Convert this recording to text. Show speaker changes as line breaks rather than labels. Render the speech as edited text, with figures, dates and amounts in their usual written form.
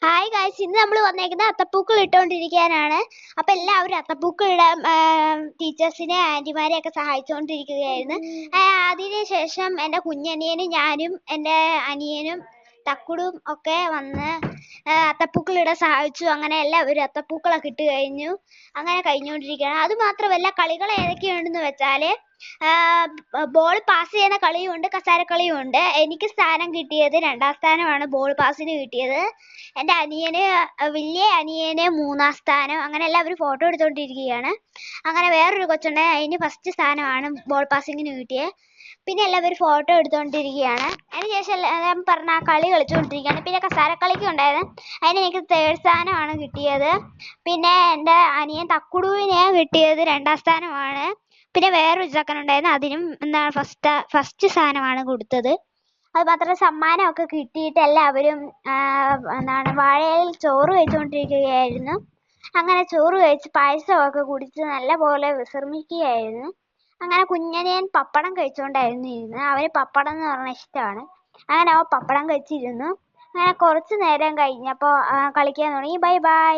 Hi guys, ഇന്ന് നമ്മൾ വന്നേക്കുന്നത് അത്തപ്പൂക്കൾ ഇട്ടുകൊണ്ടിരിക്കാനാണ്. അപ്പൊ എല്ലാവരും അത്തപ്പൂക്കൾ ഇടാൻ ടീച്ചേഴ്സിനെ ആന്റിമാരെ ഒക്കെ സഹായിച്ചുകൊണ്ടിരിക്കുകയായിരുന്നു. അതിനുശേഷം എൻ്റെ കുഞ്ഞനിയനും ഞാനും എൻ്റെ അനിയനും തക്കുടും ഒക്കെ വന്ന് അത്തപ്പൂക്കൾ ഇടാൻ സഹായിച്ചു. അങ്ങനെ എല്ലാവരും അത്തപ്പൂക്കളൊക്കെ ഇട്ട് കഴിഞ്ഞു. അങ്ങനെ കഴിഞ്ഞുകൊണ്ടിരിക്കുകയാണ്. അത് മാത്രമല്ല, കളികൾ ഏതൊക്കെയുണ്ടെന്ന് വെച്ചാല് ബോൾ പാസ് ചെയ്യുന്ന കളിയുണ്ട്, കസാരക്കളിയുണ്ട്. എനിക്ക് സ്ഥാനം കിട്ടിയത് 2ാം സ്ഥാനമാണ്. ബോൾ പാസിന് കിട്ടിയത്. എൻ്റെ വലിയ അനിയന് 3ാം സ്ഥാനം. അങ്ങനെ എല്ലാവരും ഫോട്ടോ എടുത്തുകൊണ്ടിരിക്കുകയാണ്. അങ്ങനെ വേറൊരു കൊച്ചുണ്ട്, അതിന് ഫസ്റ്റ് സ്ഥാനമാണ് ബോൾ പാസിങ്ങിന് കിട്ടിയത്. പിന്നെ എല്ലാവരും ഫോട്ടോ എടുത്തുകൊണ്ടിരിക്കുകയാണ്. അതിനുശേഷം ഞാൻ പറഞ്ഞ കളി കളിച്ചുകൊണ്ടിരിക്കുകയാണ്. പിന്നെ കസാരക്കളിക്ക് ഉണ്ടായിരുന്നു, അതിന് എനിക്ക് 3rd സ്ഥാനമാണ് കിട്ടിയത്. പിന്നെ എൻ്റെ അനിയൻ തക്കുടുവിന് കിട്ടിയത് 2ാം സ്ഥാനമാണ്. പിന്നെ വേറൊരു ചെക്കനുണ്ടായിരുന്നു, അതിനും എന്താണ് ഫസ്റ്റ് സ്ഥാനമാണ് കൊടുത്തത്. അത് മാത്രമല്ല, സമ്മാനമൊക്കെ കിട്ടിയിട്ട് എല്ലാവരും എന്താണ് വാഴയിൽ ചോറ് കഴിച്ചുകൊണ്ടിരിക്കുകയായിരുന്നു. അങ്ങനെ ചോറ് കഴിച്ച് പായസമൊക്കെ കുടിച്ച് നല്ല പോലെ വിശ്രമിക്കുകയായിരുന്നു. അങ്ങനെ കുഞ്ഞനിയൻ പപ്പടം കഴിച്ചുകൊണ്ടായിരുന്നു ഇരുന്നത്. അവന് പപ്പടം എന്ന് പറഞ്ഞാൽ ഇഷ്ടമാണ്. അങ്ങനെ അവൻ പപ്പടം കഴിച്ചിരുന്നു. അങ്ങനെ കുറച്ച് നേരം കഴിഞ്ഞപ്പോൾ കളിക്കാൻ തുടങ്ങി. Bye bye.